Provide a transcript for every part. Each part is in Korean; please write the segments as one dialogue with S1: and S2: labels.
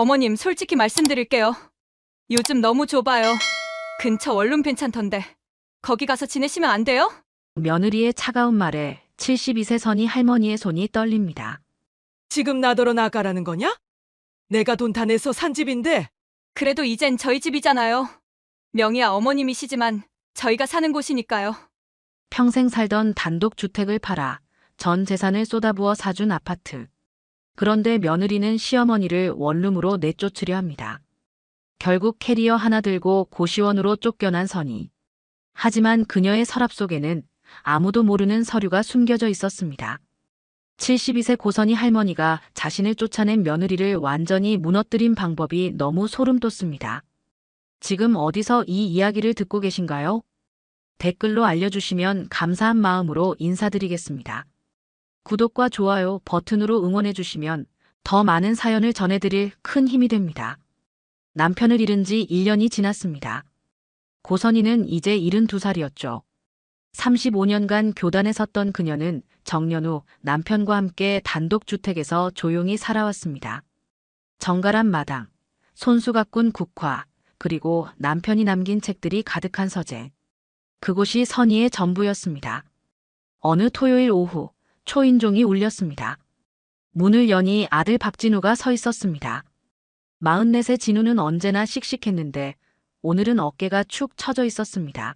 S1: 어머님, 솔직히 말씀드릴게요. 요즘 너무 좁아요. 근처 원룸 괜찮던데. 거기 가서 지내시면 안 돼요?
S2: 며느리의 차가운 말에 72세 선희 할머니의 손이 떨립니다.
S3: 지금 나더러 나가라는 거냐? 내가 돈 다 내서 산 집인데.
S1: 그래도 이젠 저희 집이잖아요. 명의야 어머님이시지만 저희가 사는 곳이니까요.
S2: 평생 살던 단독주택을 팔아 전 재산을 쏟아부어 사준 아파트. 그런데 며느리는 시어머니를 원룸으로 내쫓으려 합니다. 결국 캐리어 하나 들고 고시원으로 쫓겨난 선희. 하지만 그녀의 서랍 속에는 아무도 모르는 서류가 숨겨져 있었습니다. 72세 고선희 할머니가 자신을 쫓아낸 며느리를 완전히 무너뜨린 방법이 너무 소름 돋습니다. 지금 어디서 이 이야기를 듣고 계신가요? 댓글로 알려주시면 감사한 마음으로 인사드리겠습니다. 구독과 좋아요 버튼으로 응원해주시면 더 많은 사연을 전해드릴 큰 힘이 됩니다. 남편을 잃은 지 1년이 지났습니다. 고선희는 이제 72살이었죠. 35년간 교단에 섰던 그녀는 정년 후 남편과 함께 단독주택에서 조용히 살아왔습니다. 정갈한 마당, 손수 가꾼 국화, 그리고 남편이 남긴 책들이 가득한 서재. 그곳이 선희의 전부였습니다. 어느 토요일 오후 초인종이 울렸습니다. 문을 여니 아들 박진우가 서 있었습니다. 44세 진우는 언제나 씩씩했는데 오늘은 어깨가 축 처져 있었습니다.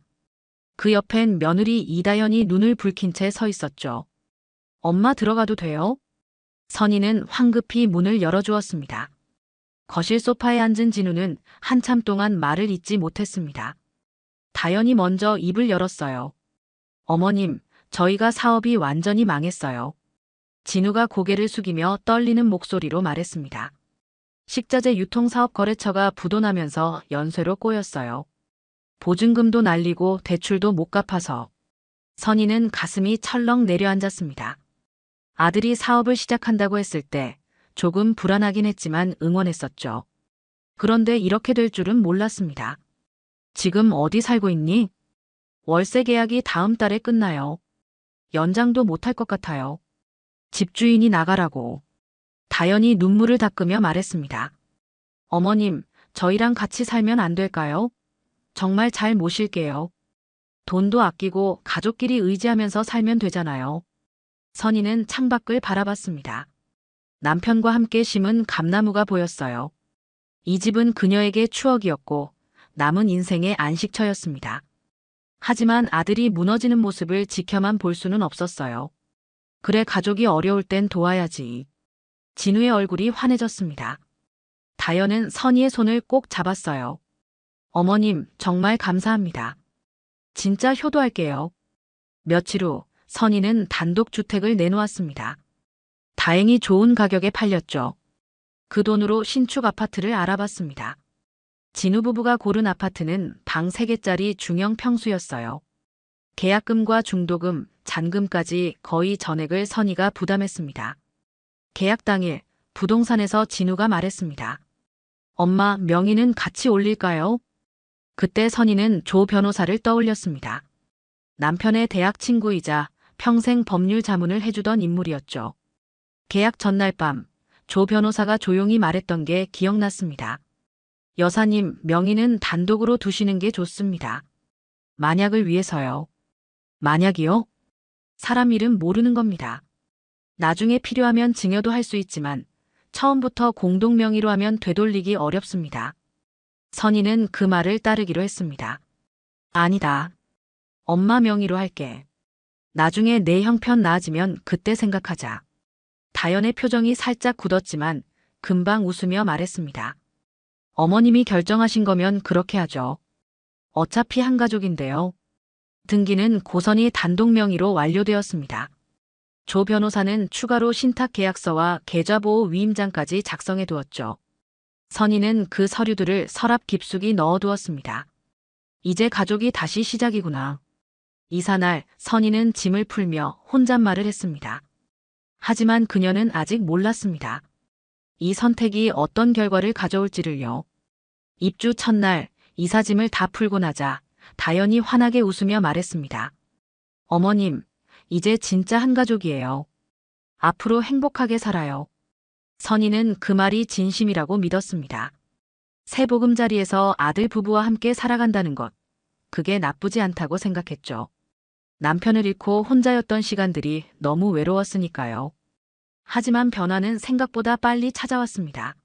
S2: 그 옆엔 며느리 이다연이 눈을 붉힌 채 서 있었죠. 엄마 들어가도 돼요? 선희는 황급히 문을 열어주었습니다. 거실 소파에 앉은 진우는 한참 동안 말을 잇지 못했습니다. 다연이 먼저 입을 열었어요. 어머님, 저희가 사업이 완전히 망했어요. 진우가 고개를 숙이며 떨리는 목소리로 말했습니다. 식자재 유통사업 거래처가 부도나면서 연쇄로 꼬였어요. 보증금도 날리고 대출도 못 갚아서. 선희는 가슴이 철렁 내려앉았습니다. 아들이 사업을 시작한다고 했을 때 조금 불안하긴 했지만 응원했었죠. 그런데 이렇게 될 줄은 몰랐습니다. 지금 어디 살고 있니? 월세 계약이 다음 달에 끝나요. 연장도 못할 것 같아요. 집주인이 나가라고. 다연이 눈물을 닦으며 말했습니다. 어머님, 저희랑 같이 살면 안 될까요? 정말 잘 모실게요. 돈도 아끼고 가족끼리 의지하면서 살면 되잖아요. 선희는 창밖을 바라봤습니다. 남편과 함께 심은 감나무가 보였어요. 이 집은 그녀에게 추억이었고 남은 인생의 안식처였습니다. 하지만 아들이 무너지는 모습을 지켜만 볼 수는 없었어요. 그래, 가족이 어려울 땐 도와야지. 진우의 얼굴이 환해졌습니다. 다연은 선희의 손을 꼭 잡았어요. 어머님, 정말 감사합니다. 진짜 효도할게요. 며칠 후 선희는 단독주택을 내놓았습니다. 다행히 좋은 가격에 팔렸죠. 그 돈으로 신축 아파트를 알아봤습니다. 진우 부부가 고른 아파트는 방 3개짜리 중형 평수였어요. 계약금과 중도금, 잔금까지 거의 전액을 선희가 부담했습니다. 계약 당일 부동산에서 진우가 말했습니다. 엄마, 명의는 같이 올릴까요? 그때 선희는 조 변호사를 떠올렸습니다. 남편의 대학 친구이자 평생 법률 자문을 해주던 인물이었죠. 계약 전날 밤 조 변호사가 조용히 말했던 게 기억났습니다. 여사님, 명의는 단독으로 두시는 게 좋습니다. 만약을 위해서요. 만약이요? 사람 일은 모르는 겁니다. 나중에 필요하면 증여도 할 수 있지만 처음부터 공동 명의로 하면 되돌리기 어렵습니다. 선희는 그 말을 따르기로 했습니다. 아니다. 엄마 명의로 할게. 나중에 내 형편 나아지면 그때 생각하자. 다연의 표정이 살짝 굳었지만 금방 웃으며 말했습니다. 어머님이 결정하신 거면 그렇게 하죠. 어차피 한 가족인데요. 등기는 고선희 단독 명의로 완료되었습니다. 조 변호사는 추가로 신탁 계약서와 계좌보호 위임장까지 작성해 두었죠. 선희는 그 서류들을 서랍 깊숙이 넣어두었습니다. 이제 가족이 다시 시작이구나. 이사날 선희는 짐을 풀며 혼잣말을 했습니다. 하지만 그녀는 아직 몰랐습니다. 이 선택이 어떤 결과를 가져올지를요. 입주 첫날 이사짐을 다 풀고 나자 다연이 환하게 웃으며 말했습니다. 어머님, 이제 진짜 한 가족이에요. 앞으로 행복하게 살아요. 선희는 그 말이 진심이라고 믿었습니다. 새 보금자리에서 아들 부부와 함께 살아간다는 것, 그게 나쁘지 않다고 생각했죠. 남편을 잃고 혼자였던 시간들이 너무 외로웠으니까요. 하지만 변화는 생각보다 빨리 찾아왔습니다.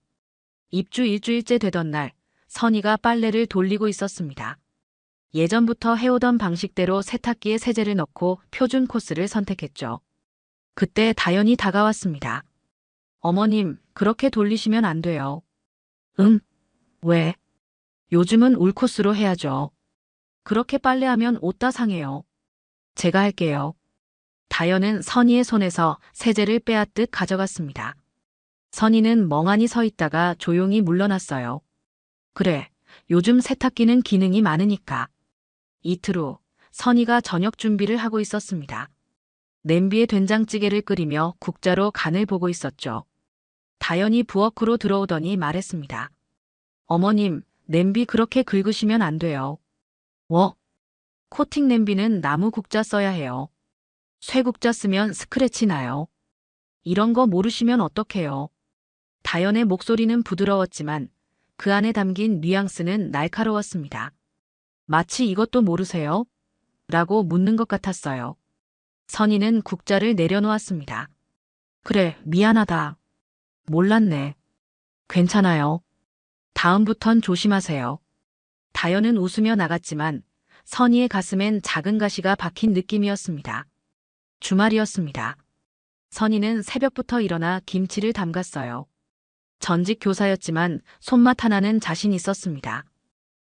S2: 입주 일주일째 되던 날, 선희가 빨래를 돌리고 있었습니다. 예전부터 해오던 방식대로 세탁기에 세제를 넣고 표준 코스를 선택했죠. 그때 다연이 다가왔습니다. 어머님, 그렇게 돌리시면 안 돼요. 응? 왜? 요즘은 울 코스로 해야죠. 그렇게 빨래하면 옷 다 상해요. 제가 할게요. 다연은 선희의 손에서 세제를 빼앗듯 가져갔습니다. 선희는 멍하니 서 있다가 조용히 물러났어요. 그래, 요즘 세탁기는 기능이 많으니까. 이틀 후, 선희가 저녁 준비를 하고 있었습니다. 냄비에 된장찌개를 끓이며 국자로 간을 보고 있었죠. 다연이 부엌으로 들어오더니 말했습니다. 어머님, 냄비 그렇게 긁으시면 안 돼요. 코팅 냄비는 나무 국자 써야 해요. 쇠국자 쓰면 스크래치 나요. 이런 거 모르시면 어떡해요. 다연의 목소리는 부드러웠지만 그 안에 담긴 뉘앙스는 날카로웠습니다. 마치 이것도 모르세요? 라고 묻는 것 같았어요. 선희는 국자를 내려놓았습니다. 그래, 미안하다. 몰랐네. 괜찮아요. 다음부턴 조심하세요. 다연은 웃으며 나갔지만 선희의 가슴엔 작은 가시가 박힌 느낌이었습니다. 주말이었습니다. 선희는 새벽부터 일어나 김치를 담갔어요. 전직 교사였지만 손맛 하나는 자신 있었습니다.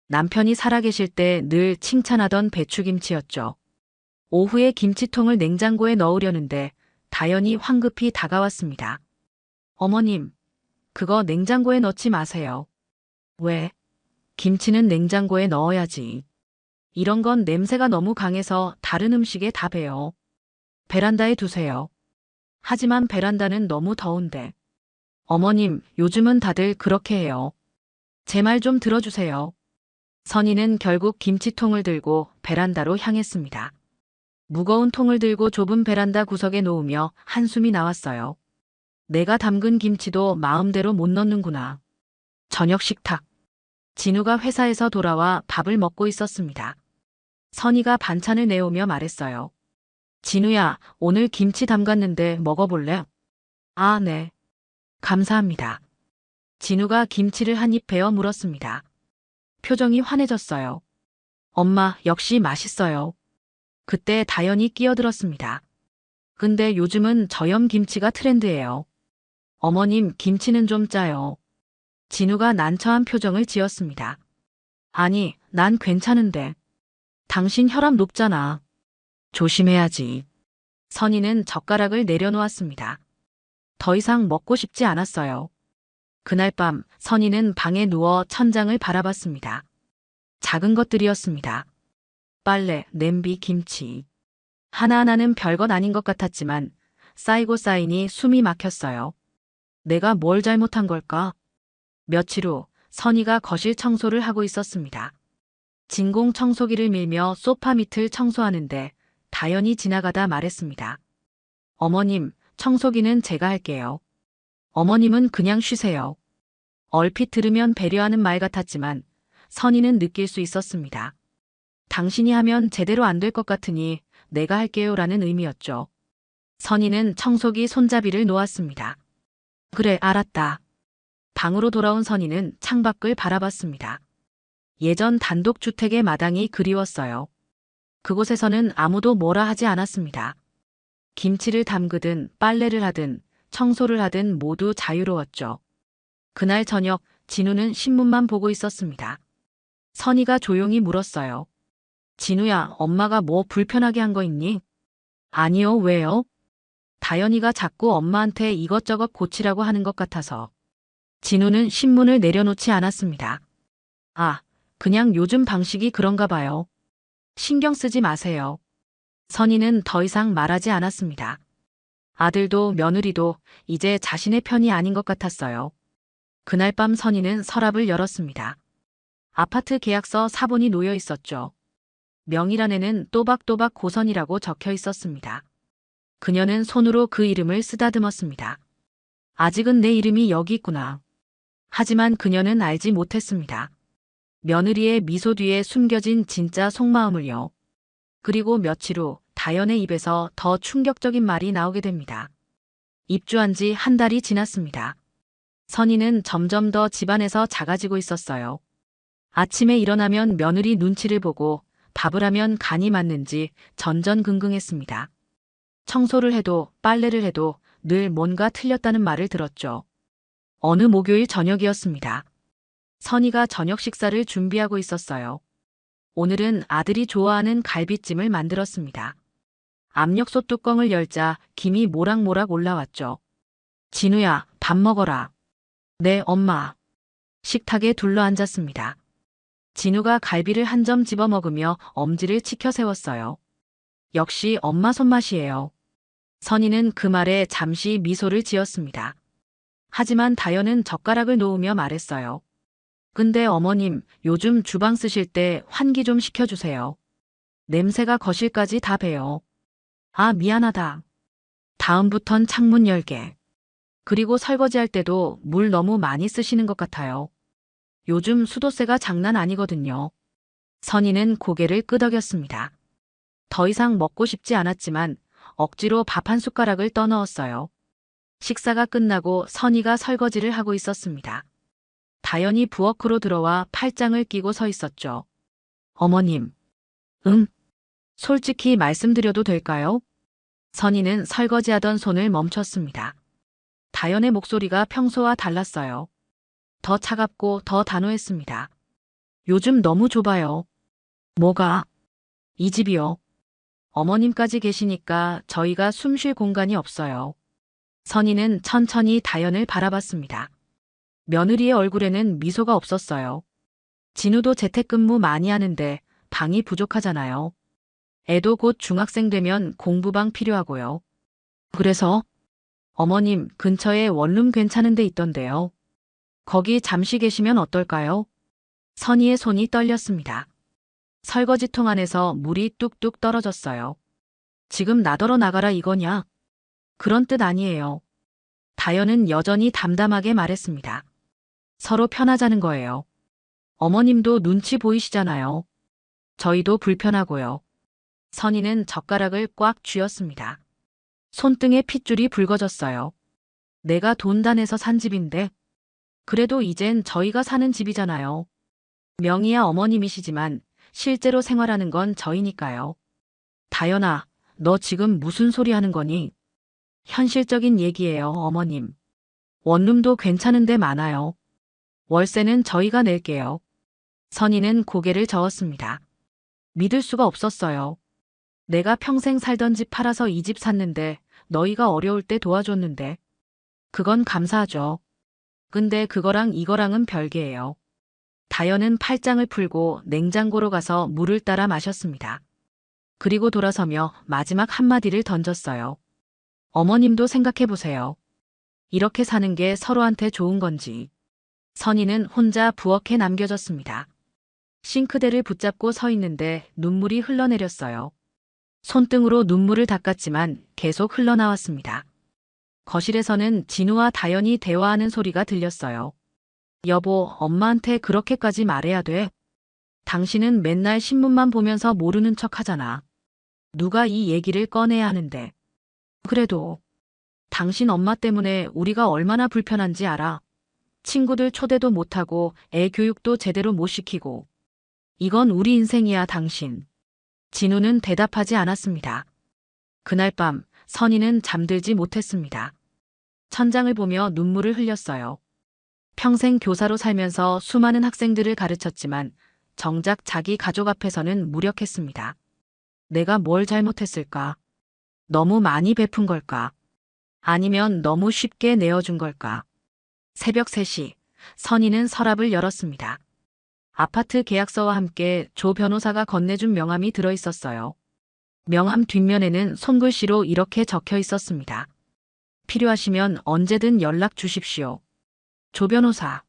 S2: 남편이 살아계실 때 늘 칭찬하던 배추김치였죠. 오후에 김치통을 냉장고에 넣으려는데 다연이 황급히 다가왔습니다. 어머님, 그거 냉장고에 넣지 마세요. 왜? 김치는 냉장고에 넣어야지. 이런 건 냄새가 너무 강해서 다른 음식에 다 배요. 베란다에 두세요. 하지만 베란다는 너무 더운데. 어머님, 요즘은 다들 그렇게 해요. 제 말 좀 들어주세요. 선희는 결국 김치통을 들고 베란다로 향했습니다. 무거운 통을 들고 좁은 베란다 구석에 놓으며 한숨이 나왔어요. 내가 담근 김치도 마음대로 못 넣는구나. 저녁 식탁. 진우가 회사에서 돌아와 밥을 먹고 있었습니다. 선희가 반찬을 내오며 말했어요. 진우야, 오늘 김치 담갔는데 먹어볼래? 아, 네. 감사합니다. 진우가 김치를 한 입 베어 물었습니다. 표정이 환해졌어요. 엄마, 역시 맛있어요. 그때 다연이 끼어들었습니다. 근데 요즘은 저염 김치가 트렌드예요. 어머님, 김치는 좀 짜요. 진우가 난처한 표정을 지었습니다. 아니, 난 괜찮은데. 당신 혈압 높잖아. 조심해야지. 선희는 젓가락을 내려놓았습니다. 더 이상 먹고 싶지 않았어요. 그날 밤 선희는 방에 누워 천장을 바라봤습니다. 작은 것들이었습니다. 빨래, 냄비, 김치. 하나하나는 별것 아닌 것 같았지만 쌓이고 쌓이니 숨이 막혔어요. 내가 뭘 잘못한 걸까? 며칠 후 선희가 거실 청소를 하고 있었습니다. 진공 청소기를 밀며 소파 밑을 청소하는데 다연이 지나가다 말했습니다. 어머님, 청소기는 제가 할게요. 어머님은 그냥 쉬세요. 얼핏 들으면 배려하는 말 같았지만 선희는 느낄 수 있었습니다. 당신이 하면 제대로 안 될 것 같으니 내가 할게요라는 의미였죠. 선희는 청소기 손잡이를 놓았습니다. 그래, 알았다. 방으로 돌아온 선희는 창밖을 바라봤습니다. 예전 단독주택의 마당이 그리웠어요. 그곳에서는 아무도 뭐라 하지 않았습니다. 김치를 담그든 빨래를 하든 청소를 하든 모두 자유로웠죠. 그날 저녁 진우는 신문만 보고 있었습니다. 선희가 조용히 물었어요. 진우야, 엄마가 뭐 불편하게 한 거 있니? 아니요, 왜요? 다연이가 자꾸 엄마한테 이것저것 고치라고 하는 것 같아서. 진우는 신문을 내려놓지 않았습니다. 아, 그냥 요즘 방식이 그런가 봐요. 신경 쓰지 마세요. 선희는 더 이상 말하지 않았습니다. 아들도 며느리도 이제 자신의 편이 아닌 것 같았어요. 그날 밤 선희는 서랍을 열었습니다. 아파트 계약서 사본이 놓여 있었죠. 명의란에는 또박또박 고선이라고 적혀 있었습니다. 그녀는 손으로 그 이름을 쓰다듬었습니다. 아직은 내 이름이 여기 있구나. 하지만 그녀는 알지 못했습니다. 며느리의 미소 뒤에 숨겨진 진짜 속마음을요. 그리고 며칠 후 다연의 입에서 더 충격적인 말이 나오게 됩니다. 입주한 지 한 달이 지났습니다. 선희는 점점 더 집안에서 작아지고 있었어요. 아침에 일어나면 며느리 눈치를 보고 밥을 하면 간이 맞는지 전전긍긍했습니다. 청소를 해도 빨래를 해도 늘 뭔가 틀렸다는 말을 들었죠. 어느 목요일 저녁이었습니다. 선희가 저녁 식사를 준비하고 있었어요. 오늘은 아들이 좋아하는 갈비찜을 만들었습니다. 압력솥 뚜껑을 열자 김이 모락모락 올라왔죠. 진우야, 밥 먹어라. 네, 엄마. 식탁에 둘러앉았습니다. 진우가 갈비를 한 점 집어먹으며 엄지를 치켜 세웠어요. 역시 엄마 손맛이에요. 선희는 그 말에 잠시 미소를 지었습니다. 하지만 다연은 젓가락을 놓으며 말했어요. 근데 어머님, 요즘 주방 쓰실 때 환기 좀 시켜주세요. 냄새가 거실까지 다 배요. 아, 미안하다. 다음부턴 창문 열게. 그리고 설거지할 때도 물 너무 많이 쓰시는 것 같아요. 요즘 수도세가 장난 아니거든요. 선희는 고개를 끄덕였습니다. 더 이상 먹고 싶지 않았지만 억지로 밥 한 숟가락을 떠넣었어요. 식사가 끝나고 선희가 설거지를 하고 있었습니다. 다연이 부엌으로 들어와 팔짱을 끼고 서 있었죠. 어머님. 솔직히 말씀드려도 될까요? 선희는 설거지하던 손을 멈췄습니다. 다연의 목소리가 평소와 달랐어요. 더 차갑고 더 단호했습니다. 요즘 너무 좁아요. 뭐가? 이 집이요. 어머님까지 계시니까 저희가 숨 쉴 공간이 없어요. 선희는 천천히 다연을 바라봤습니다. 며느리의 얼굴에는 미소가 없었어요. 진우도 재택근무 많이 하는데 방이 부족하잖아요. 애도 곧 중학생 되면 공부방 필요하고요. 그래서 어머님 근처에 원룸 괜찮은 데 있던데요. 거기 잠시 계시면 어떨까요? 선희의 손이 떨렸습니다. 설거지통 안에서 물이 뚝뚝 떨어졌어요. 지금 나더러 나가라 이거냐? 그런 뜻 아니에요. 다연은 여전히 담담하게 말했습니다. 서로 편하자는 거예요. 어머님도 눈치 보이시잖아요. 저희도 불편하고요. 선희는 젓가락을 꽉 쥐었습니다. 손등에 핏줄이 붉어졌어요. 내가 돈 다 내서 산 집인데. 그래도 이젠 저희가 사는 집이잖아요. 명의야 어머님이시지만 실제로 생활하는 건 저희니까요. 다연아, 너 지금 무슨 소리 하는 거니? 현실적인 얘기예요, 어머님. 원룸도 괜찮은 데 많아요. 월세는 저희가 낼게요. 선희는 고개를 저었습니다. 믿을 수가 없었어요. 내가 평생 살던 집 팔아서 이 집 샀는데 너희가 어려울 때 도와줬는데. 그건 감사하죠. 근데 그거랑 이거랑은 별개예요. 다연은 팔짱을 풀고 냉장고로 가서 물을 따라 마셨습니다. 그리고 돌아서며 마지막 한마디를 던졌어요. 어머님도 생각해보세요. 이렇게 사는 게 서로한테 좋은 건지. 선희는 혼자 부엌에 남겨졌습니다. 싱크대를 붙잡고 서 있는데 눈물이 흘러내렸어요. 손등으로 눈물을 닦았지만 계속 흘러나왔습니다. 거실에서는 진우와 다연이 대화하는 소리가 들렸어요. 여보, 엄마한테 그렇게까지 말해야 돼? 당신은 맨날 신문만 보면서 모르는 척 하잖아. 누가 이 얘기를 꺼내야 하는데. 그래도 당신 엄마 때문에 우리가 얼마나 불편한지 알아. 친구들 초대도 못하고 애 교육도 제대로 못 시키고. 이건 우리 인생이야, 당신. 진우는 대답하지 않았습니다. 그날 밤 선희는 잠들지 못했습니다. 천장을 보며 눈물을 흘렸어요. 평생 교사로 살면서 수많은 학생들을 가르쳤지만 정작 자기 가족 앞에서는 무력했습니다. 내가 뭘 잘못했을까? 너무 많이 베푼 걸까? 아니면 너무 쉽게 내어준 걸까? 새벽 3시, 선희는 서랍을 열었습니다. 아파트 계약서와 함께 조 변호사가 건네준 명함이 들어있었어요. 명함 뒷면에는 손글씨로 이렇게 적혀 있었습니다. 필요하시면 언제든 연락 주십시오. 조 변호사.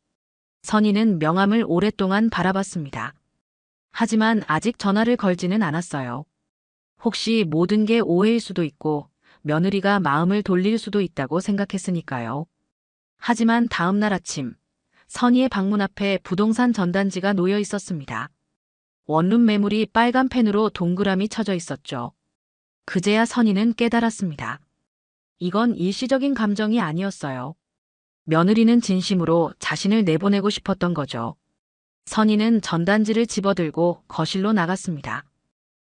S2: 선희는 명함을 오랫동안 바라봤습니다. 하지만 아직 전화를 걸지는 않았어요. 혹시 모든 게 오해일 수도 있고 며느리가 마음을 돌릴 수도 있다고 생각했으니까요. 하지만 다음 날 아침, 선희의 방문 앞에 부동산 전단지가 놓여 있었습니다. 원룸 매물이 빨간 펜으로 동그라미 쳐져 있었죠. 그제야 선희는 깨달았습니다. 이건 일시적인 감정이 아니었어요. 며느리는 진심으로 자신을 내보내고 싶었던 거죠. 선희는 전단지를 집어들고 거실로 나갔습니다.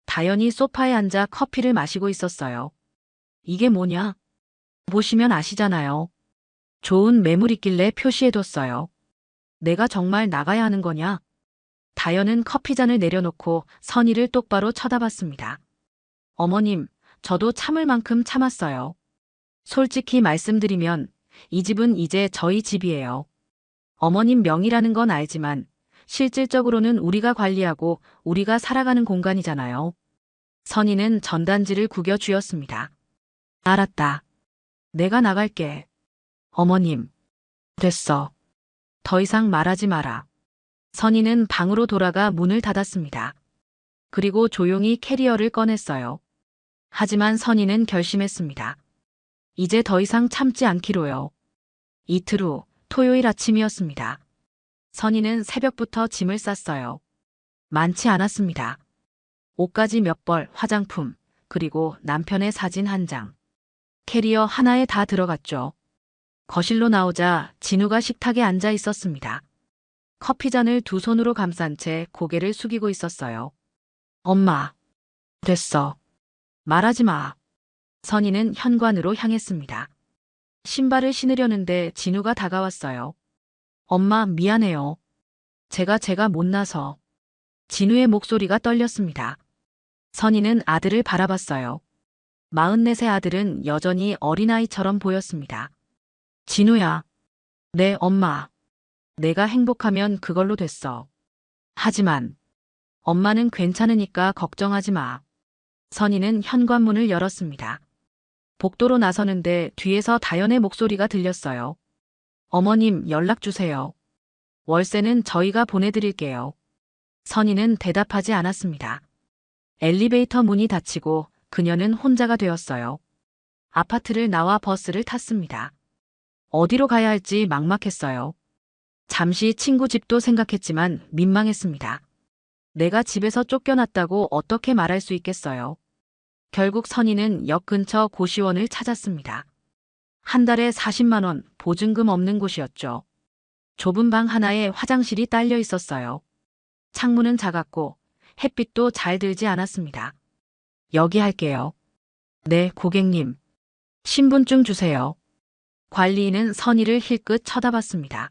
S2: 다연이 소파에 앉아 커피를 마시고 있었어요. 이게 뭐냐? 보시면 아시잖아요. 좋은 매물 있길래 표시해뒀어요. 내가 정말 나가야 하는 거냐? 다연은 커피잔을 내려놓고 선희를 똑바로 쳐다봤습니다. 어머님, 저도 참을 만큼 참았어요. 솔직히 말씀드리면 이 집은 이제 저희 집이에요. 어머님 명의라는 건 알지만 실질적으로는 우리가 관리하고 우리가 살아가는 공간이잖아요. 선희는 전단지를 구겨 쥐었습니다. 알았다. 내가 나갈게. 어머님. 됐어. 더 이상 말하지 마라. 선희는 방으로 돌아가 문을 닫았습니다. 그리고 조용히 캐리어를 꺼냈어요. 하지만 선희는 결심했습니다. 이제 더 이상 참지 않기로요. 이틀 후 토요일 아침이었습니다. 선희는 새벽부터 짐을 쌌어요. 많지 않았습니다. 옷가지 몇 벌, 화장품, 그리고 남편의 사진 한 장. 캐리어 하나에 다 들어갔죠. 거실로 나오자 진우가 식탁에 앉아 있었습니다. 커피잔을 두 손으로 감싼 채 고개를 숙이고 있었어요. 엄마. 됐어. 말하지 마. 선희는 현관으로 향했습니다. 신발을 신으려는데 진우가 다가왔어요. 엄마, 미안해요. 제가 못나서. 진우의 목소리가 떨렸습니다. 선희는 아들을 바라봤어요. 44의 아들은 여전히 어린아이처럼 보였습니다. 진우야. 네, 엄마. 내가 행복하면 그걸로 됐어. 하지만 엄마는 괜찮으니까 걱정하지 마. 선희는 현관문을 열었습니다. 복도로 나서는데 뒤에서 다연의 목소리가 들렸어요. 어머님, 연락 주세요. 월세는 저희가 보내드릴게요. 선희는 대답하지 않았습니다. 엘리베이터 문이 닫히고 그녀는 혼자가 되었어요. 아파트를 나와 버스를 탔습니다. 어디로 가야 할지 막막했어요. 잠시 친구 집도 생각했지만 민망했습니다. 내가 집에서 쫓겨났다고 어떻게 말할 수 있겠어요. 결국 선희는 역 근처 고시원을 찾았습니다. 한 달에 40만 원 보증금 없는 곳이었죠. 좁은 방 하나에 화장실이 딸려 있었어요. 창문은 작았고 햇빛도 잘 들지 않았습니다. 여기 할게요. 네, 고객님. 신분증 주세요. 관리인은 선희를 힐끗 쳐다봤습니다.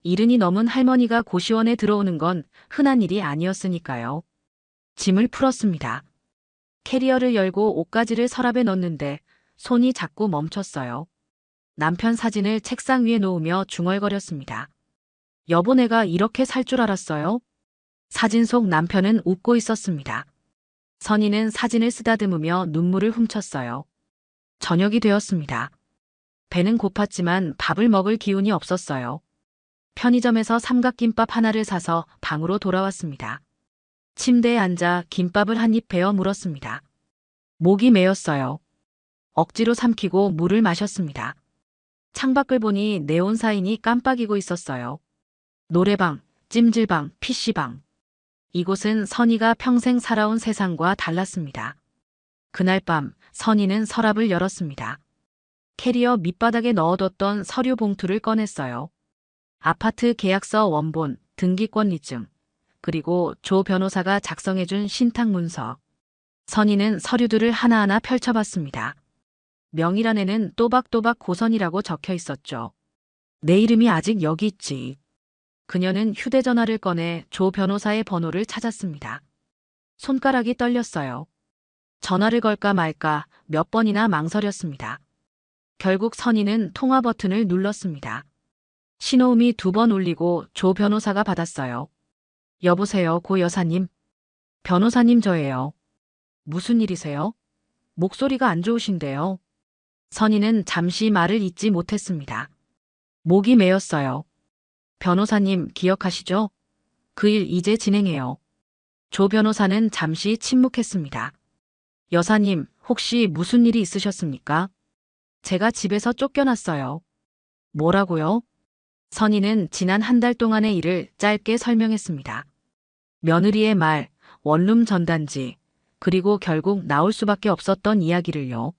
S2: 70이 넘은 할머니가 고시원에 들어오는 건 흔한 일이 아니었으니까요. 짐을 풀었습니다. 캐리어를 열고 옷가지를 서랍에 넣는데 손이 자꾸 멈췄어요. 남편 사진을 책상 위에 놓으며 중얼거렸습니다. 여보, 내가 이렇게 살 줄 알았어요? 사진 속 남편은 웃고 있었습니다. 선희는 사진을 쓰다듬으며 눈물을 훔쳤어요. 저녁이 되었습니다. 배는 고팠지만 밥을 먹을 기운이 없었어요. 편의점에서 삼각김밥 하나를 사서 방으로 돌아왔습니다. 침대에 앉아 김밥을 한 입 베어 물었습니다. 목이 메었어요. 억지로 삼키고 물을 마셨습니다. 창밖을 보니 네온 사인이 깜빡이고 있었어요. 노래방, 찜질방, PC방. 이곳은 선희가 평생 살아온 세상과 달랐습니다. 그날 밤 선희는 서랍을 열었습니다. 캐리어 밑바닥에 넣어뒀던 서류 봉투를 꺼냈어요. 아파트 계약서 원본, 등기권리증, 그리고 조 변호사가 작성해준 신탁 문서. 선희는 서류들을 하나하나 펼쳐봤습니다. 명의란에는 또박또박 고선이라고 적혀 있었죠. 내 이름이 아직 여기 있지. 그녀는 휴대전화를 꺼내 조 변호사의 번호를 찾았습니다. 손가락이 떨렸어요. 전화를 걸까 말까 몇 번이나 망설였습니다. 결국 선희는 통화 버튼을 눌렀습니다. 신호음이 2번 울리고 조 변호사가 받았어요. 여보세요, 고 여사님. 변호사님, 저예요. 무슨 일이세요? 목소리가 안 좋으신데요. 선희는 잠시 말을 잇지 못했습니다. 목이 메었어요. 변호사님, 기억하시죠? 그 일 이제 진행해요. 조 변호사는 잠시 침묵했습니다. 여사님, 혹시 무슨 일이 있으셨습니까? 제가 집에서 쫓겨났어요. 뭐라고요? 선희는 지난 한 달 동안의 일을 짧게 설명했습니다. 며느리의 말, 원룸 전단지, 그리고 결국 나올 수밖에 없었던 이야기를요.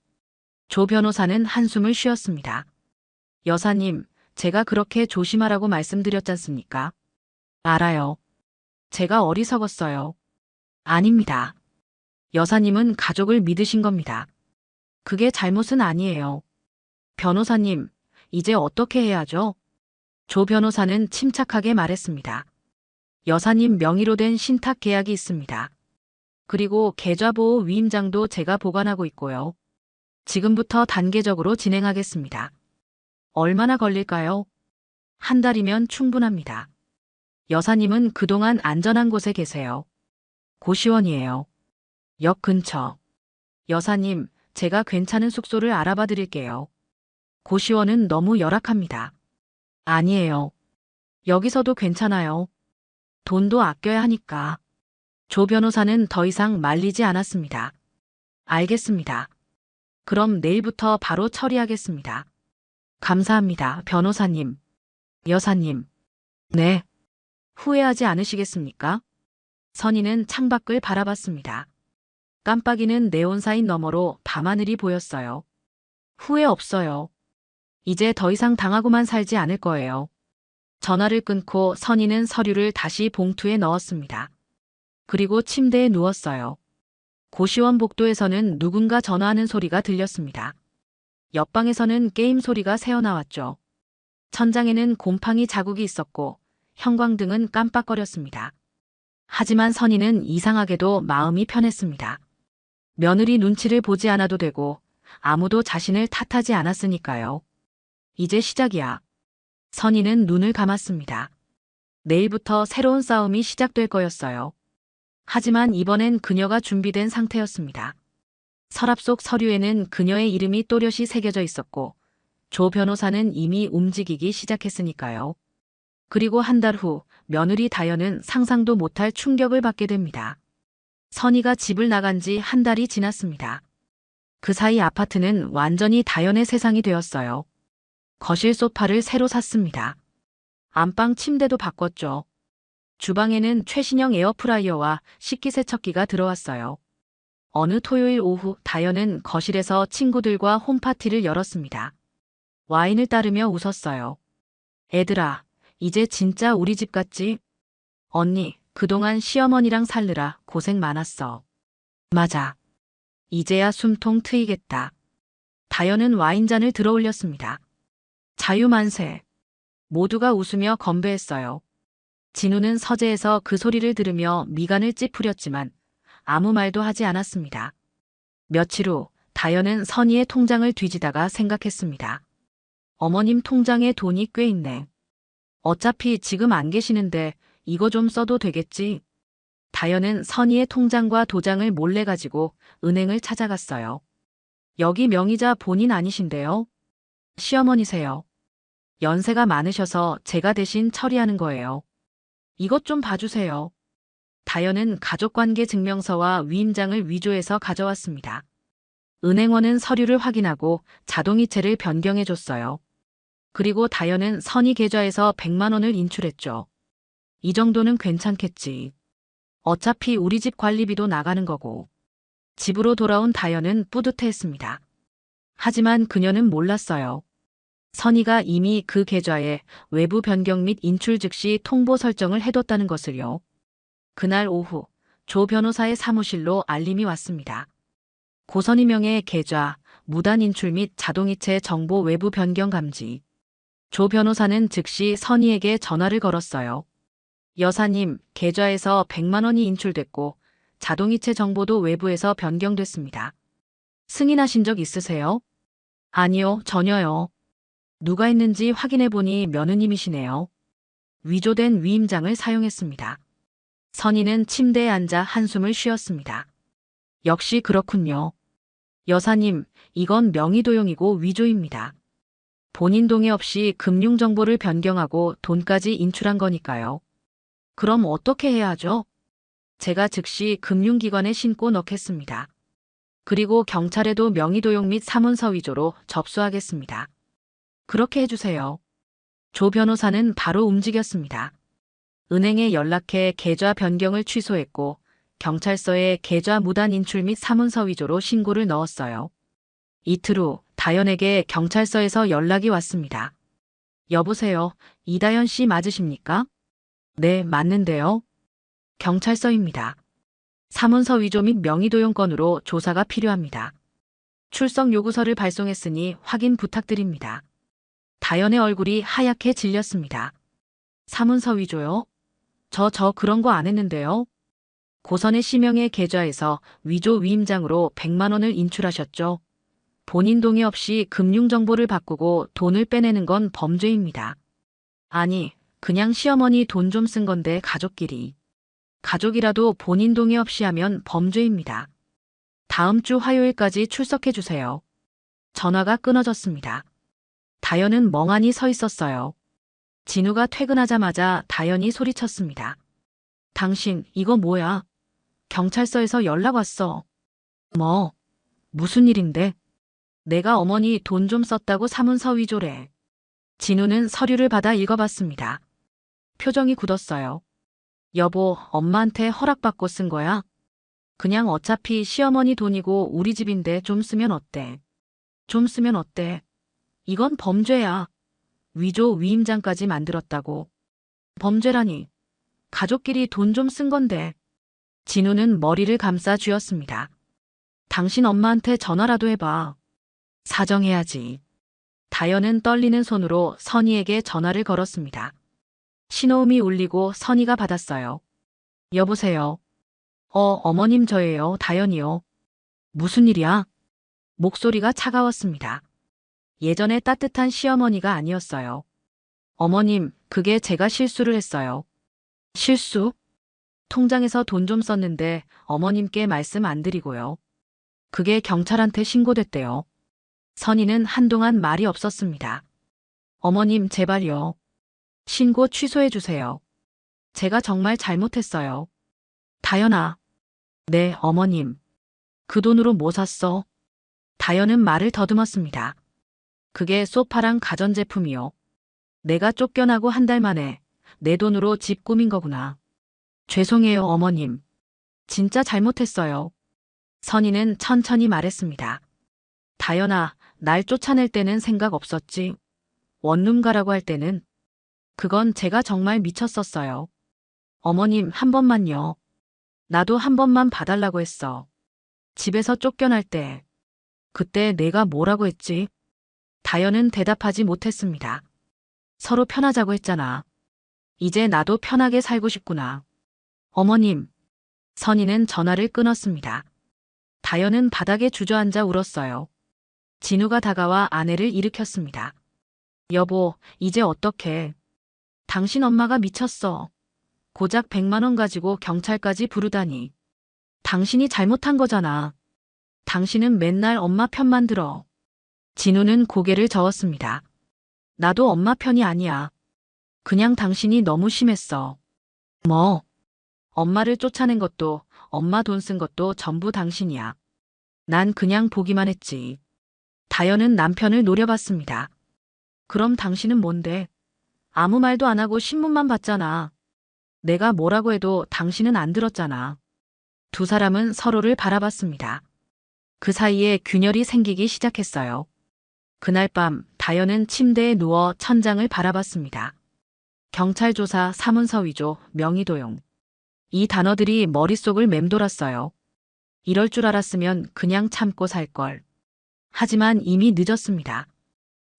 S2: 조 변호사는 한숨을 쉬었습니다. 여사님, 제가 그렇게 조심하라고 말씀드렸지 않습니까? 알아요. 제가 어리석었어요. 아닙니다. 여사님은 가족을 믿으신 겁니다. 그게 잘못은 아니에요. 변호사님, 이제 어떻게 해야죠? 조 변호사는 침착하게 말했습니다. 여사님 명의로 된 신탁 계약이 있습니다. 그리고 계좌보호 위임장도 제가 보관하고 있고요. 지금부터 단계적으로 진행하겠습니다. 얼마나 걸릴까요? 한 달이면 충분합니다. 여사님은 그동안 안전한 곳에 계세요. 고시원이에요. 역 근처. 여사님, 제가 괜찮은 숙소를 알아봐 드릴게요. 고시원은 너무 열악합니다. 아니에요. 여기서도 괜찮아요. 돈도 아껴야 하니까. 조 변호사는 더 이상 말리지 않았습니다. 알겠습니다. 그럼 내일부터 바로 처리하겠습니다. 감사합니다, 변호사님. 여사님. 네. 후회하지 않으시겠습니까? 선희는 창밖을 바라봤습니다. 깜빡이는 네온사인 너머로 밤하늘이 보였어요. 후회 없어요. 이제 더 이상 당하고만 살지 않을 거예요. 전화를 끊고 선희는 서류를 다시 봉투에 넣었습니다. 그리고 침대에 누웠어요. 고시원 복도에서는 누군가 전화하는 소리가 들렸습니다. 옆방에서는 게임 소리가 새어나왔죠. 천장에는 곰팡이 자국이 있었고 형광등은 깜빡거렸습니다. 하지만 선희는 이상하게도 마음이 편했습니다. 며느리 눈치를 보지 않아도 되고 아무도 자신을 탓하지 않았으니까요. 이제 시작이야. 선희는 눈을 감았습니다. 내일부터 새로운 싸움이 시작될 거였어요. 하지만 이번엔 그녀가 준비된 상태였습니다. 서랍 속 서류에는 그녀의 이름이 또렷이 새겨져 있었고 조 변호사는 이미 움직이기 시작했으니까요. 그리고 한 달 후 며느리 다연은 상상도 못할 충격을 받게 됩니다. 선희가 집을 나간 지 한 달이 지났습니다. 그 사이 아파트는 완전히 다연의 세상이 되었어요. 거실 소파를 새로 샀습니다. 안방 침대도 바꿨죠. 주방에는 최신형 에어프라이어와 식기세척기가 들어왔어요. 어느 토요일 오후 다연은 거실에서 친구들과 홈파티를 열었습니다. 와인을 따르며 웃었어요. 애들아, 이제 진짜 우리 집 같지? 언니, 그동안 시어머니랑 살느라 고생 많았어. 맞아. 이제야 숨통 트이겠다. 다연은 와인잔을 들어 올렸습니다. 자유만세. 모두가 웃으며 건배했어요. 진우는 서재에서 그 소리를 들으며 미간을 찌푸렸지만 아무 말도 하지 않았습니다. 며칠 후 다연은 선희의 통장을 뒤지다가 생각했습니다. 어머님 통장에 돈이 꽤 있네. 어차피 지금 안 계시는데 이거 좀 써도 되겠지? 다연은 선희의 통장과 도장을 몰래 가지고 은행을 찾아갔어요. 여기 명의자 본인 아니신데요? 시어머니세요. 연세가 많으셔서 제가 대신 처리하는 거예요. 이것 좀 봐주세요. 다연은 가족관계 증명서와 위임장을 위조해서 가져왔습니다. 은행원은 서류를 확인하고 자동이체를 변경해줬어요. 그리고 다연은 선희 계좌에서 100만 원을 인출했죠. 이 정도는 괜찮겠지. 어차피 우리 집 관리비도 나가는 거고. 집으로 돌아온 다연은 뿌듯해했습니다. 하지만 그녀는 몰랐어요. 선희가 이미 그 계좌에 외부 변경 및 인출 즉시 통보 설정을 해뒀다는 것을요. 그날 오후 조 변호사의 사무실로 알림이 왔습니다. 고선희 명의 계좌, 무단 인출 및 자동이체 정보 외부 변경 감지. 조 변호사는 즉시 선희에게 전화를 걸었어요. 여사님, 계좌에서 100만 원이 인출됐고 자동이체 정보도 외부에서 변경됐습니다. 승인하신 적 있으세요? 아니요, 전혀요. 누가 했는지 확인해보니 며느님이시네요. 위조된 위임장을 사용했습니다. 선희는 침대에 앉아 한숨을 쉬었습니다. 역시 그렇군요. 여사님, 이건 명의도용이고 위조입니다. 본인 동의 없이 금융정보를 변경하고 돈까지 인출한 거니까요. 그럼 어떻게 해야 하죠? 제가 즉시 금융기관에 신고 넣겠습니다. 그리고 경찰에도 명의도용 및 사문서 위조로 접수하겠습니다. 그렇게 해주세요. 조 변호사는 바로 움직였습니다. 은행에 연락해 계좌 변경을 취소했고 경찰서에 계좌 무단 인출 및 사문서 위조로 신고를 넣었어요. 이틀 후 다연에게 경찰서에서 연락이 왔습니다. 여보세요, 이다연 씨 맞으십니까? 네, 맞는데요. 경찰서입니다. 사문서 위조 및 명의도용 건으로 조사가 필요합니다. 출석 요구서를 발송했으니 확인 부탁드립니다. 다연의 얼굴이 하얗게 질렸습니다. 사문서 위조요? 저 그런 거 안 했는데요. 고선의 씨명의 계좌에서 위조 위임장으로 100만 원을 인출하셨죠. 본인 동의 없이 금융정보를 바꾸고 돈을 빼내는 건 범죄입니다. 아니, 그냥 시어머니 돈 좀 쓴 건데 가족끼리. 가족이라도 본인 동의 없이 하면 범죄입니다. 다음 주 화요일까지 출석해 주세요. 전화가 끊어졌습니다. 다연은 멍하니 서 있었어요. 진우가 퇴근하자마자 다연이 소리쳤습니다. 당신, 이거 뭐야? 경찰서에서 연락 왔어. 뭐? 무슨 일인데? 내가 어머니 돈 좀 썼다고 사문서 위조래. 진우는 서류를 받아 읽어봤습니다. 표정이 굳었어요. 여보, 엄마한테 허락받고 쓴 거야? 그냥 어차피 시어머니 돈이고 우리 집인데 좀 쓰면 어때? 좀 쓰면 어때? 이건 범죄야. 위조 위임장까지 만들었다고. 범죄라니. 가족끼리 돈 좀 쓴 건데. 진우는 머리를 감싸 쥐었습니다. 당신 엄마한테 전화라도 해봐. 사정해야지. 다연은 떨리는 손으로 선희에게 전화를 걸었습니다. 신호음이 울리고 선희가 받았어요. 여보세요. 어머님 저예요. 다연이요. 무슨 일이야? 목소리가 차가웠습니다. 예전에 따뜻한 시어머니가 아니었어요. 어머님, 그게 제가 실수를 했어요. 실수? 통장에서 돈 좀 썼는데 어머님께 말씀 안 드리고요. 그게 경찰한테 신고됐대요. 선희는 한동안 말이 없었습니다. 어머님, 제발요. 신고 취소해 주세요. 제가 정말 잘못했어요. 다연아. 네, 어머님. 그 돈으로 뭐 샀어? 다연은 말을 더듬었습니다. 그게 소파랑 가전제품이요. 내가 쫓겨나고 한 달 만에 내 돈으로 집 꾸민 거구나. 죄송해요, 어머님. 진짜 잘못했어요. 선희는 천천히 말했습니다. 다연아, 날 쫓아낼 때는 생각 없었지. 원룸 가라고 할 때는. 그건 제가 정말 미쳤었어요. 어머님, 한 번만요. 나도 한 번만 봐달라고 했어. 집에서 쫓겨날 때. 그때 내가 뭐라고 했지? 다연은 대답하지 못했습니다. 서로 편하자고 했잖아. 이제 나도 편하게 살고 싶구나. 어머님. 선희는 전화를 끊었습니다. 다연은 바닥에 주저앉아 울었어요. 진우가 다가와 아내를 일으켰습니다. 여보, 이제 어떡해. 당신 엄마가 미쳤어. 고작 100만 원 가지고 경찰까지 부르다니. 당신이 잘못한 거잖아. 당신은 맨날 엄마 편만 들어. 진우는 고개를 저었습니다. 나도 엄마 편이 아니야. 그냥 당신이 너무 심했어. 뭐? 엄마를 쫓아낸 것도, 엄마 돈 쓴 것도 전부 당신이야. 난 그냥 보기만 했지. 다연은 남편을 노려봤습니다. 그럼 당신은 뭔데? 아무 말도 안 하고 신문만 봤잖아. 내가 뭐라고 해도 당신은 안 들었잖아. 두 사람은 서로를 바라봤습니다. 그 사이에 균열이 생기기 시작했어요. 그날 밤 다연은 침대에 누워 천장을 바라봤습니다. 경찰 조사, 사문서 위조, 명의도용. 이 단어들이 머릿속을 맴돌았어요. 이럴 줄 알았으면 그냥 참고 살 걸. 하지만 이미 늦었습니다.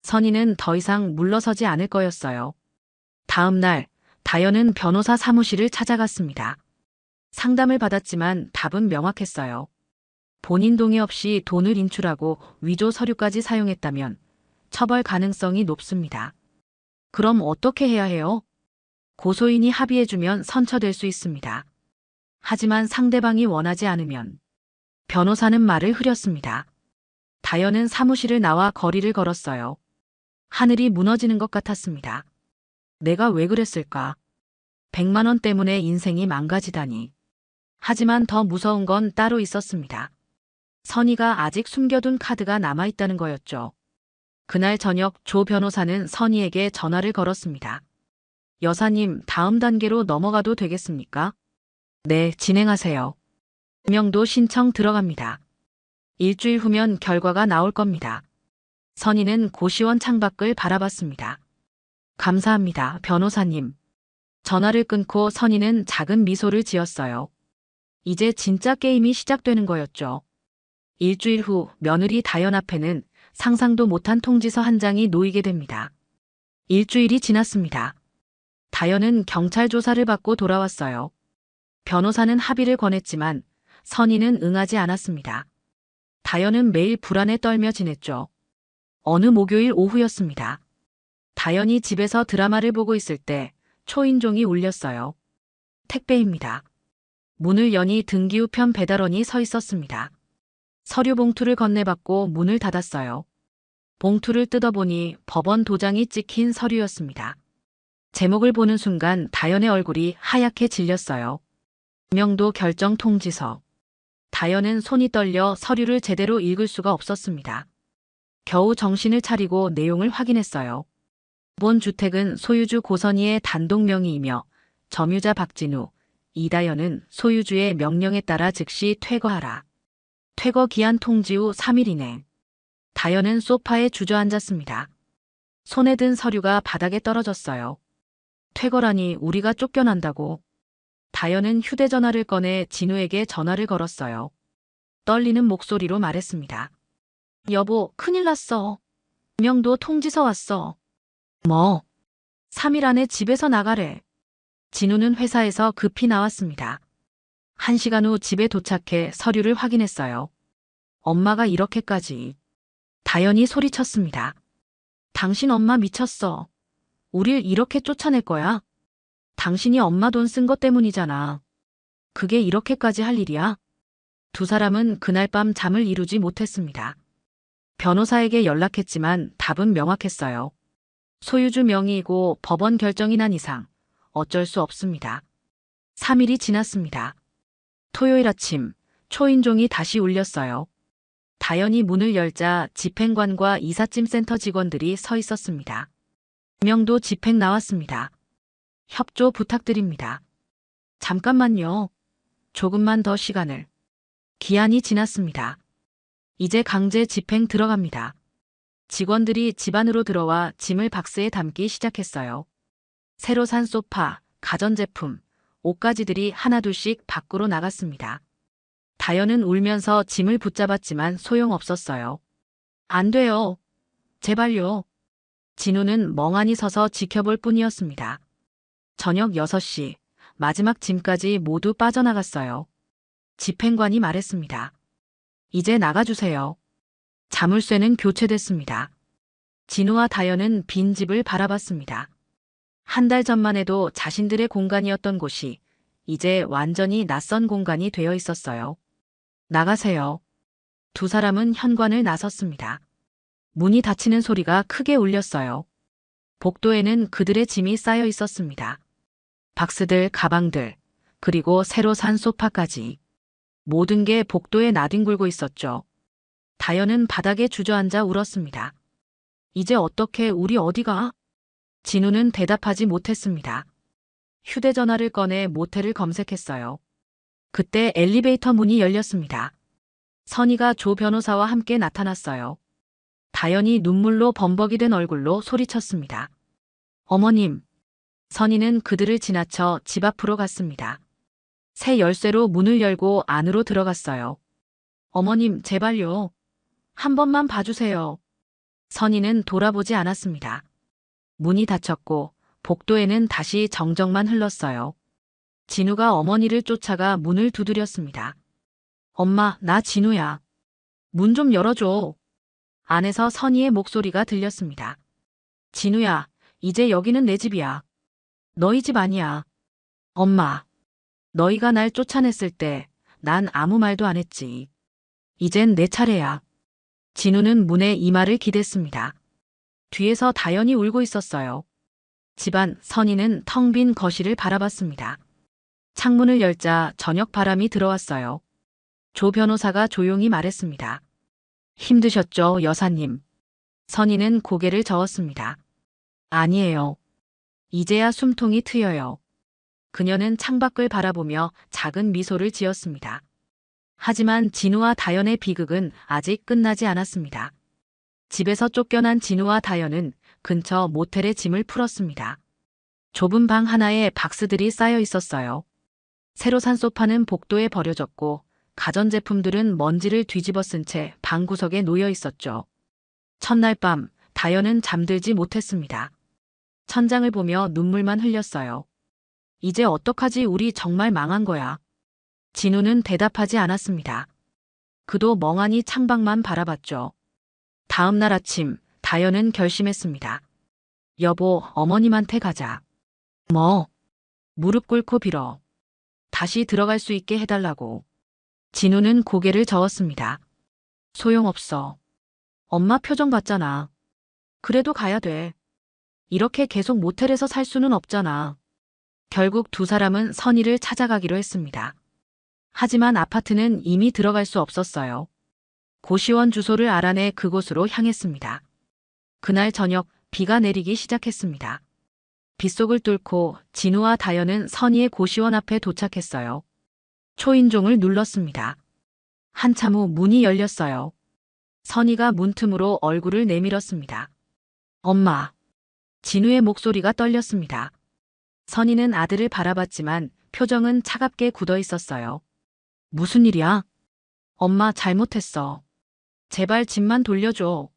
S2: 선희는 더 이상 물러서지 않을 거였어요. 다음 날 다연은 변호사 사무실을 찾아갔습니다. 상담을 받았지만 답은 명확했어요. 본인 동의 없이 돈을 인출하고 위조 서류까지 사용했다면 처벌 가능성이 높습니다. 그럼 어떻게 해야 해요? 고소인이 합의해주면 선처될 수 있습니다. 하지만 상대방이 원하지 않으면. 변호사는 말을 흐렸습니다. 다연은 사무실을 나와 거리를 걸었어요. 하늘이 무너지는 것 같았습니다. 내가 왜 그랬을까? 100만 원 때문에 인생이 망가지다니. 하지만 더 무서운 건 따로 있었습니다. 선희가 아직 숨겨둔 카드가 남아있다는 거였죠. 그날 저녁 조 변호사는 선희에게 전화를 걸었습니다. 여사님, 다음 단계로 넘어가도 되겠습니까? 네, 진행하세요. 명도 신청 들어갑니다. 일주일 후면 결과가 나올 겁니다. 선희는 고시원 창밖을 바라봤습니다. 감사합니다, 변호사님. 전화를 끊고 선희는 작은 미소를 지었어요. 이제 진짜 게임이 시작되는 거였죠. 일주일 후 며느리 다연 앞에는 상상도 못한 통지서 한 장이 놓이게 됩니다. 일주일이 지났습니다. 다연은 경찰 조사를 받고 돌아왔어요. 변호사는 합의를 권했지만 선희는 응하지 않았습니다. 다연은 매일 불안에 떨며 지냈죠. 어느 목요일 오후였습니다. 다연이 집에서 드라마를 보고 있을 때 초인종이 울렸어요. 택배입니다. 문을 여니 등기우편 배달원이 서 있었습니다. 서류 봉투를 건네받고 문을 닫았어요. 봉투를 뜯어보니 법원 도장이 찍힌 서류였습니다. 제목을 보는 순간 다연의 얼굴이 하얗게 질렸어요. 명도 결정 통지서. 다연은 손이 떨려 서류를 제대로 읽을 수가 없었습니다. 겨우 정신을 차리고 내용을 확인했어요. 본 주택은 소유주 고선희의 단독 명의이며 점유자 박진우, 이다연은 소유주의 명령에 따라 즉시 퇴거하라. 퇴거 기한 통지 후 3일 이내. 다연은 소파에 주저앉았습니다. 손에 든 서류가 바닥에 떨어졌어요. 퇴거라니 우리가 쫓겨난다고. 다연은 휴대전화를 꺼내 진우에게 전화를 걸었어요. 떨리는 목소리로 말했습니다. 여보, 큰일 났어. 명도 통지서 왔어. 뭐? 3일 안에 집에서 나가래. 진우는 회사에서 급히 나왔습니다. 1시간 후 집에 도착해 서류를 확인했어요. 엄마가 이렇게까지. 다연이 소리쳤습니다. 당신 엄마 미쳤어. 우릴 이렇게 쫓아낼 거야? 당신이 엄마 돈 쓴 것 때문이잖아. 그게 이렇게까지 할 일이야? 두 사람은 그날 밤 잠을 이루지 못했습니다. 변호사에게 연락했지만 답은 명확했어요. 소유주 명의이고 법원 결정이 난 이상 어쩔 수 없습니다. 3일이 지났습니다. 토요일 아침 초인종이 다시 울렸어요. 다연이 문을 열자 집행관과 이삿짐센터 직원들이 서 있었습니다. 명도 집행 나왔습니다. 협조 부탁드립니다. 잠깐만요. 조금만 더 시간을. 기한이 지났습니다. 이제 강제 집행 들어갑니다. 직원들이 집 안으로 들어와 짐을 박스에 담기 시작했어요. 새로 산 소파, 가전제품, 옷가지들이 하나둘씩 밖으로 나갔습니다. 다연은 울면서 짐을 붙잡았지만 소용없었어요. 안 돼요. 제발요. 진우는 멍하니 서서 지켜볼 뿐이었습니다. 저녁 6시, 마지막 짐까지 모두 빠져나갔어요. 집행관이 말했습니다. 이제 나가주세요. 자물쇠는 교체됐습니다. 진우와 다연은 빈 집을 바라봤습니다. 한 달 전만 해도 자신들의 공간이었던 곳이 이제 완전히 낯선 공간이 되어 있었어요. 나가세요. 두 사람은 현관을 나섰습니다. 문이 닫히는 소리가 크게 울렸어요. 복도에는 그들의 짐이 쌓여 있었습니다. 박스들, 가방들, 그리고 새로 산 소파까지. 모든 게 복도에 나뒹굴고 있었죠. 다연은 바닥에 주저앉아 울었습니다. 이제 어떻게 우리 어디가? 진우는 대답하지 못했습니다. 휴대전화를 꺼내 모텔을 검색했어요. 그때 엘리베이터 문이 열렸습니다. 선희가 조 변호사와 함께 나타났어요. 다연이 눈물로 범벅이 된 얼굴로 소리쳤습니다. 어머님. 선희는 그들을 지나쳐 집 앞으로 갔습니다. 새 열쇠로 문을 열고 안으로 들어갔어요. 어머님, 제발요. 한 번만 봐주세요. 선희는 돌아보지 않았습니다. 문이 닫혔고 복도에는 다시 정적만 흘렀어요. 진우가 어머니를 쫓아가 문을 두드렸습니다. 엄마, 나 진우야. 문 좀 열어줘. 안에서 선희의 목소리가 들렸습니다. 진우야, 이제 여기는 내 집이야. 너희 집 아니야. 엄마, 너희가 날 쫓아냈을 때 난 아무 말도 안 했지. 이젠 내 차례야. 진우는 문에 이마를 기댔습니다. 뒤에서 다연이 울고 있었어요. 집안 선희는 텅 빈 거실을 바라봤습니다. 창문을 열자 저녁 바람이 들어왔어요. 조 변호사가 조용히 말했습니다. 힘드셨죠, 여사님. 선희는 고개를 저었습니다. 아니에요. 이제야 숨통이 트여요. 그녀는 창밖을 바라보며 작은 미소를 지었습니다. 하지만 진우와 다연의 비극은 아직 끝나지 않았습니다. 집에서 쫓겨난 진우와 다연은 근처 모텔에 짐을 풀었습니다. 좁은 방 하나에 박스들이 쌓여 있었어요. 새로 산 소파는 복도에 버려졌고 가전제품들은 먼지를 뒤집어 쓴 채 방구석에 놓여 있었죠. 첫날 밤 다연은 잠들지 못했습니다. 천장을 보며 눈물만 흘렸어요. 이제 어떡하지? 우리 정말 망한 거야. 진우는 대답하지 않았습니다. 그도 멍하니 창밖만 바라봤죠. 다음 날 아침 다연은 결심했습니다. 여보, 어머님한테 가자. 뭐? 무릎 꿇고 빌어. 다시 들어갈 수 있게 해달라고. 진우는 고개를 저었습니다. 소용없어. 엄마 표정 봤잖아. 그래도 가야 돼. 이렇게 계속 모텔에서 살 수는 없잖아. 결국 두 사람은 선희를 찾아가기로 했습니다. 하지만 아파트는 이미 들어갈 수 없었어요. 고시원 주소를 알아내 그곳으로 향했습니다. 그날 저녁 비가 내리기 시작했습니다. 빗속을 뚫고 진우와 다연은 선희의 고시원 앞에 도착했어요. 초인종을 눌렀습니다. 한참 후 문이 열렸어요. 선희가 문틈으로 얼굴을 내밀었습니다. 엄마. 진우의 목소리가 떨렸습니다. 선희는 아들을 바라봤지만 표정은 차갑게 굳어 있었어요. 무슨 일이야? 엄마 잘못했어. 제발 집만 돌려줘.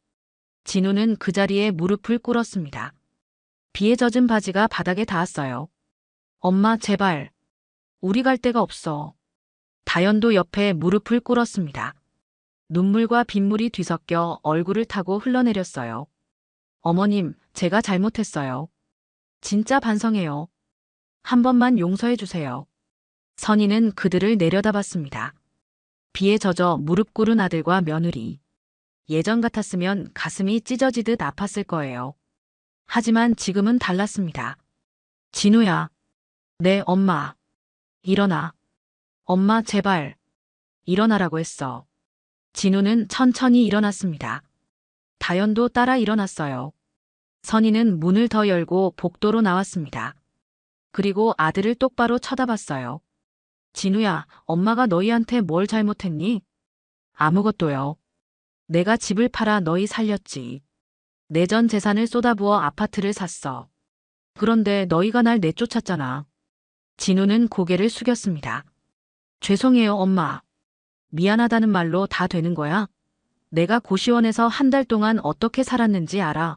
S2: 진우는 그 자리에 무릎을 꿇었습니다. 비에 젖은 바지가 바닥에 닿았어요. 엄마 제발. 우리 갈 데가 없어. 다연도 옆에 무릎을 꿇었습니다. 눈물과 빗물이 뒤섞여 얼굴을 타고 흘러내렸어요. 어머님, 제가 잘못했어요. 진짜 반성해요. 한 번만 용서해 주세요. 선희는 그들을 내려다봤습니다. 비에 젖어 무릎 꿇은 아들과 며느리. 예전 같았으면 가슴이 찢어지듯 아팠을 거예요. 하지만 지금은 달랐습니다. 진우야. 네, 엄마. 일어나. 엄마, 제발. 일어나라고 했어. 진우는 천천히 일어났습니다. 다연도 따라 일어났어요. 선희는 문을 더 열고 복도로 나왔습니다. 그리고 아들을 똑바로 쳐다봤어요. 진우야, 엄마가 너희한테 뭘 잘못했니? 아무것도요. 내가 집을 팔아 너희 살렸지. 내 전 재산을 쏟아부어 아파트를 샀어. 그런데 너희가 날 내쫓았잖아. 진우는 고개를 숙였습니다. 죄송해요, 엄마. 미안하다는 말로 다 되는 거야? 내가 고시원에서 한 달 동안 어떻게 살았는지 알아.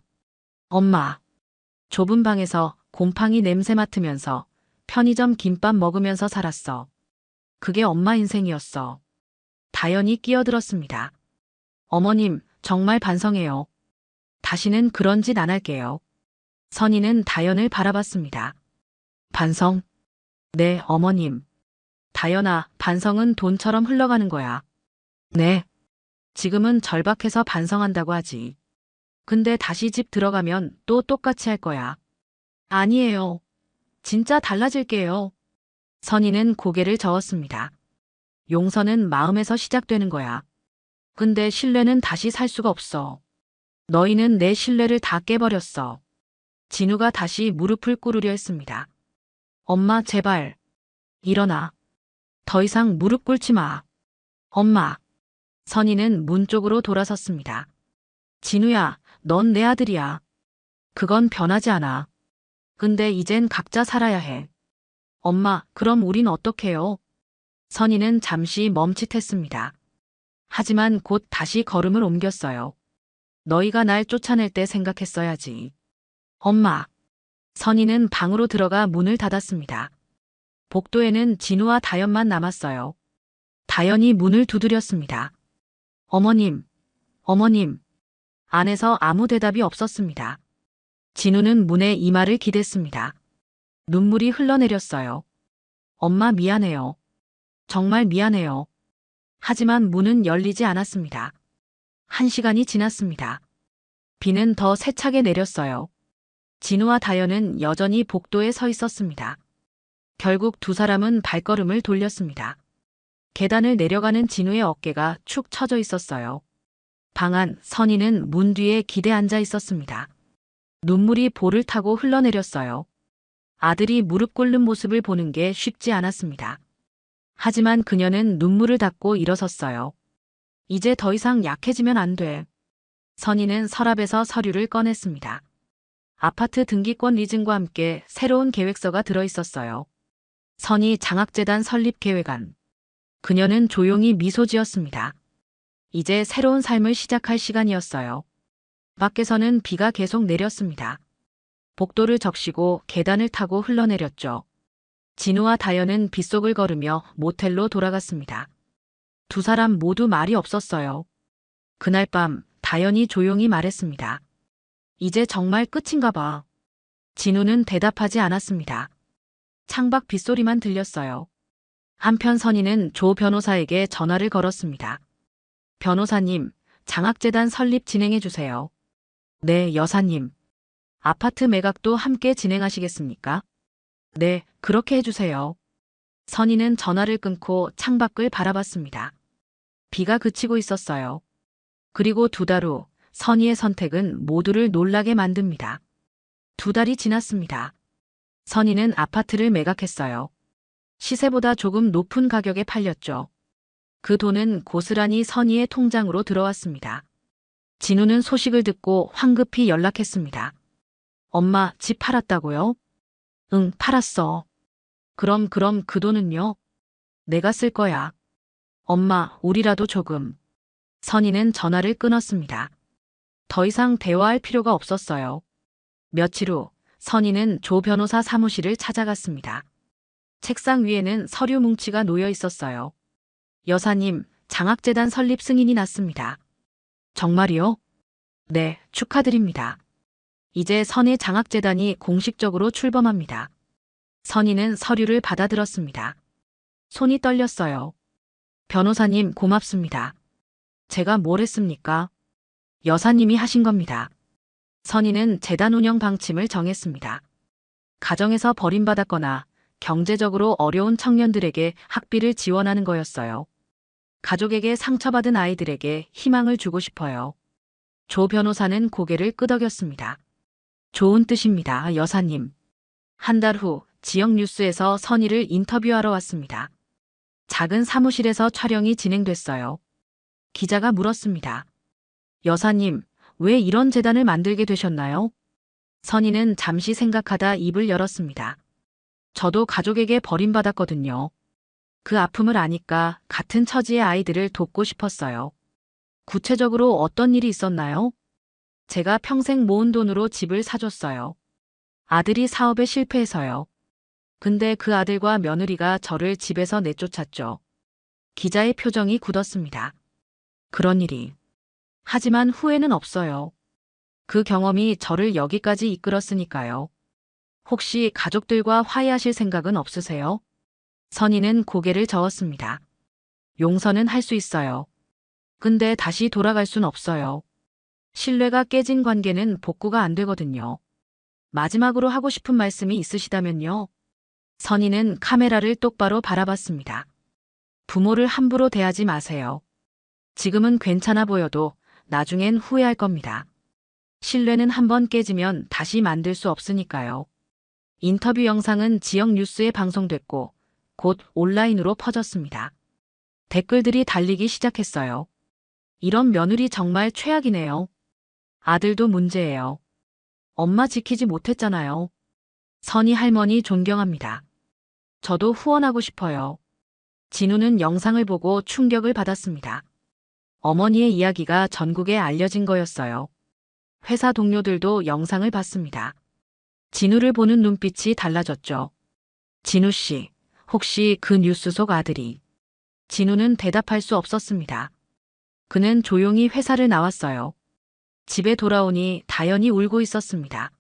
S2: 엄마. 좁은 방에서 곰팡이 냄새 맡으면서 편의점 김밥 먹으면서 살았어. 그게 엄마 인생이었어. 다연이 끼어들었습니다. 어머님, 정말 반성해요. 다시는 그런 짓 안 할게요. 선희는 다연을 바라봤습니다. 반성? 네, 어머님. 다연아, 반성은 돈처럼 흘러가는 거야. 네. 지금은 절박해서 반성한다고 하지. 근데 다시 집 들어가면 또 똑같이 할 거야. 아니에요. 진짜 달라질게요. 선희는 고개를 저었습니다. 용서는 마음에서 시작되는 거야. 근데 신뢰는 다시 살 수가 없어. 너희는 내 신뢰를 다 깨버렸어. 진우가 다시 무릎을 꿇으려 했습니다. 엄마, 제발. 일어나. 더 이상 무릎 꿇지 마. 엄마. 선희는 문 쪽으로 돌아섰습니다. 진우야, 넌 내 아들이야. 그건 변하지 않아. 근데 이젠 각자 살아야 해. 엄마, 그럼 우린 어떡해요? 선희는 잠시 멈칫했습니다. 하지만 곧 다시 걸음을 옮겼어요. 너희가 날 쫓아낼 때 생각했어야지. 엄마. 선희는 방으로 들어가 문을 닫았습니다. 복도에는 진우와 다연만 남았어요. 다연이 문을 두드렸습니다. 어머님, 어머님. 안에서 아무 대답이 없었습니다. 진우는 문에 이마를 기댔습니다. 눈물이 흘러내렸어요. 엄마 미안해요. 정말 미안해요. 하지만 문은 열리지 않았습니다. 1시간이 지났습니다. 비는 더 세차게 내렸어요. 진우와 다연은 여전히 복도에 서 있었습니다. 결국 두 사람은 발걸음을 돌렸습니다. 계단을 내려가는 진우의 어깨가 축 처져 있었어요. 방 안 선희는 문 뒤에 기대 앉아 있었습니다. 눈물이 볼을 타고 흘러내렸어요. 아들이 무릎 꿇는 모습을 보는 게 쉽지 않았습니다. 하지만 그녀는 눈물을 닦고 일어섰어요. 이제 더 이상 약해지면 안 돼. 선희는 서랍에서 서류를 꺼냈습니다. 아파트 등기권 리증과 함께 새로운 계획서가 들어있었어요. 선희 장학재단 설립 계획안. 그녀는 조용히 미소 지었습니다. 이제 새로운 삶을 시작할 시간이었어요. 밖에서는 비가 계속 내렸습니다. 복도를 적시고 계단을 타고 흘러내렸죠. 진우와 다현은 빗속을 걸으며 모텔로 돌아갔습니다. 두 사람 모두 말이 없었어요. 그날 밤 다현이 조용히 말했습니다. 이제 정말 끝인가 봐. 진우는 대답하지 않았습니다. 창밖 빗소리만 들렸어요. 한편 선희는 조 변호사에게 전화를 걸었습니다. 변호사님, 장학재단 설립 진행해 주세요. 네, 여사님. 아파트 매각도 함께 진행하시겠습니까? 네, 그렇게 해주세요. 선희는 전화를 끊고 창밖을 바라봤습니다. 비가 그치고 있었어요. 그리고 2달 후 선희의 선택은 모두를 놀라게 만듭니다. 2달이 지났습니다. 선희는 아파트를 매각했어요. 시세보다 조금 높은 가격에 팔렸죠. 그 돈은 고스란히 선희의 통장으로 들어왔습니다. 진우는 소식을 듣고 황급히 연락했습니다. 엄마, 집 팔았다고요? 응, 팔았어. 그럼 그 돈은요? 내가 쓸 거야. 엄마, 우리라도 조금. 선희는 전화를 끊었습니다. 더 이상 대화할 필요가 없었어요. 며칠 후 선희는 조 변호사 사무실을 찾아갔습니다. 책상 위에는 서류 뭉치가 놓여 있었어요. 여사님, 장학재단 설립 승인이 났습니다. 정말이요? 네, 축하드립니다. 이제 선희 장학재단이 공식적으로 출범합니다. 선희는 서류를 받아들었습니다. 손이 떨렸어요. 변호사님 고맙습니다. 제가 뭘 했습니까? 여사님이 하신 겁니다. 선희는 재단 운영 방침을 정했습니다. 가정에서 버림받았거나 경제적으로 어려운 청년들에게 학비를 지원하는 거였어요. 가족에게 상처받은 아이들에게 희망을 주고 싶어요. 조 변호사는 고개를 끄덕였습니다. 좋은 뜻입니다, 여사님. 한 달 후 지역 뉴스에서 선희를 인터뷰하러 왔습니다. 작은 사무실에서 촬영이 진행됐어요. 기자가 물었습니다. 여사님, 왜 이런 재단을 만들게 되셨나요? 선희는 잠시 생각하다 입을 열었습니다. 저도 가족에게 버림받았거든요. 그 아픔을 아니까 같은 처지의 아이들을 돕고 싶었어요. 구체적으로 어떤 일이 있었나요? 제가 평생 모은 돈으로 집을 사줬어요. 아들이 사업에 실패해서요. 근데 그 아들과 며느리가 저를 집에서 내쫓았죠. 기자의 표정이 굳었습니다. 그런 일이. 하지만 후회는 없어요. 그 경험이 저를 여기까지 이끌었으니까요. 혹시 가족들과 화해하실 생각은 없으세요? 선희는 고개를 저었습니다. 용서는 할 수 있어요. 근데 다시 돌아갈 순 없어요. 신뢰가 깨진 관계는 복구가 안 되거든요. 마지막으로 하고 싶은 말씀이 있으시다면요. 선희는 카메라를 똑바로 바라봤습니다. 부모를 함부로 대하지 마세요. 지금은 괜찮아 보여도 나중엔 후회할 겁니다. 신뢰는 한번 깨지면 다시 만들 수 없으니까요. 인터뷰 영상은 지역 뉴스에 방송됐고 곧 온라인으로 퍼졌습니다. 댓글들이 달리기 시작했어요. 이런 며느리 정말 최악이네요. 아들도 문제예요. 엄마 지키지 못했잖아요. 선희 할머니 존경합니다. 저도 후원하고 싶어요. 진우는 영상을 보고 충격을 받았습니다. 어머니의 이야기가 전국에 알려진 거였어요. 회사 동료들도 영상을 봤습니다. 진우를 보는 눈빛이 달라졌죠. 진우 씨, 혹시 그 뉴스 속 아들이? 진우는 대답할 수 없었습니다. 그는 조용히 회사를 나왔어요. 집에 돌아오니 다현이 울고 있었습니다.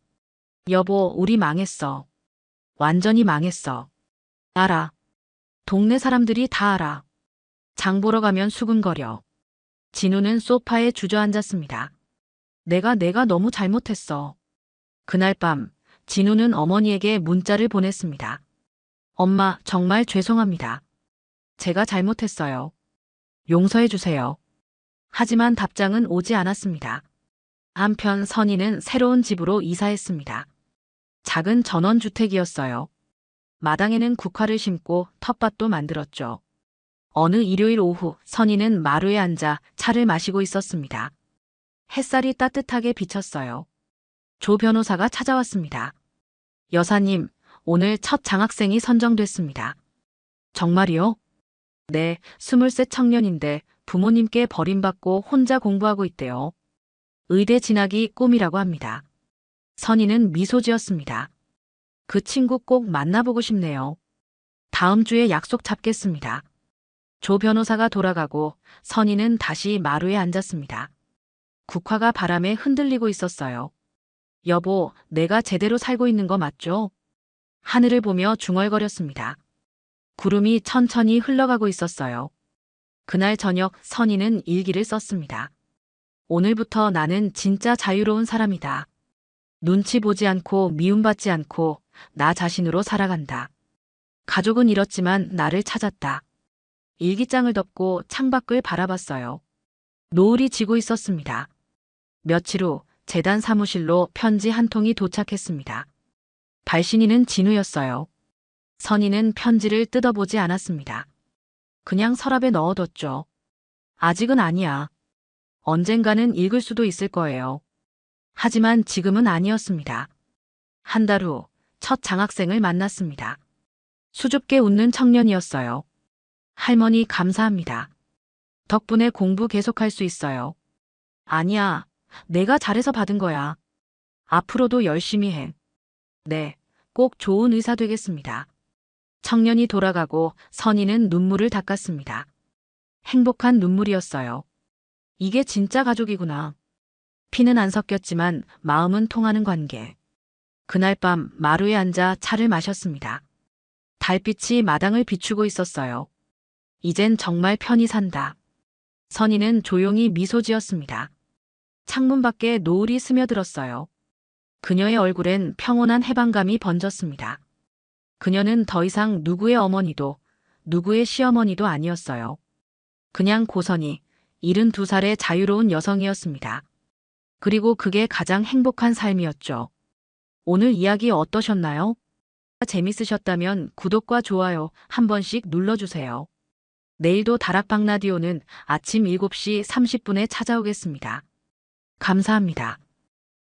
S2: 여보, 우리 망했어. 완전히 망했어. 알아. 동네 사람들이 다 알아. 장 보러 가면 수근거려. 진우는 소파에 주저앉았습니다. 내가 너무 잘못했어. 그날 밤 진우는 어머니에게 문자를 보냈습니다. 엄마, 정말 죄송합니다. 제가 잘못했어요. 용서해 주세요. 하지만 답장은 오지 않았습니다. 한편 선희는 새로운 집으로 이사했습니다. 작은 전원주택이었어요. 마당에는 국화를 심고 텃밭도 만들었죠. 어느 일요일 오후 선희는 마루에 앉아 차를 마시고 있었습니다. 햇살이 따뜻하게 비쳤어요. 조 변호사가 찾아왔습니다. 여사님, 오늘 첫 장학생이 선정됐습니다. 정말이요? 네, 23 청년인데 부모님께 버림받고 혼자 공부하고 있대요. 의대 진학이 꿈이라고 합니다. 선희는 미소 지었습니다. 그 친구 꼭 만나보고 싶네요. 다음 주에 약속 잡겠습니다. 조 변호사가 돌아가고 선희는 다시 마루에 앉았습니다. 국화가 바람에 흔들리고 있었어요. 여보, 내가 제대로 살고 있는 거 맞죠? 하늘을 보며 중얼거렸습니다. 구름이 천천히 흘러가고 있었어요. 그날 저녁 선희는 일기를 썼습니다. 오늘부터 나는 진짜 자유로운 사람이다. 눈치 보지 않고 미움받지 않고 나 자신으로 살아간다. 가족은 잃었지만 나를 찾았다. 일기장을 덮고 창밖을 바라봤어요. 노을이 지고 있었습니다. 며칠 후 재단 사무실로 편지 한 통이 도착했습니다. 발신인은 진우였어요. 선희는 편지를 뜯어보지 않았습니다. 그냥 서랍에 넣어뒀죠. 아직은 아니야. 언젠가는 읽을 수도 있을 거예요. 하지만 지금은 아니었습니다. 한 달 후 첫 장학생을 만났습니다. 수줍게 웃는 청년이었어요. 할머니 감사합니다. 덕분에 공부 계속할 수 있어요. 아니야, 내가 잘해서 받은 거야. 앞으로도 열심히 해. 네, 꼭 좋은 의사 되겠습니다. 청년이 돌아가고 선희는 눈물을 닦았습니다. 행복한 눈물이었어요. 이게 진짜 가족이구나. 피는 안 섞였지만 마음은 통하는 관계. 그날 밤 마루에 앉아 차를 마셨습니다. 달빛이 마당을 비추고 있었어요. 이젠 정말 편히 산다. 선희는 조용히 미소 지었습니다. 창문 밖에 노을이 스며들었어요. 그녀의 얼굴엔 평온한 해방감이 번졌습니다. 그녀는 더 이상 누구의 어머니도 누구의 시어머니도 아니었어요. 그냥 고선희, 72살의 자유로운 여성이었습니다. 그리고 그게 가장 행복한 삶이었죠. 오늘 이야기 어떠셨나요? 재밌으셨다면 구독과 좋아요 한 번씩 눌러주세요. 내일도 다락방 라디오는 아침 7시 30분에 찾아오겠습니다. 감사합니다.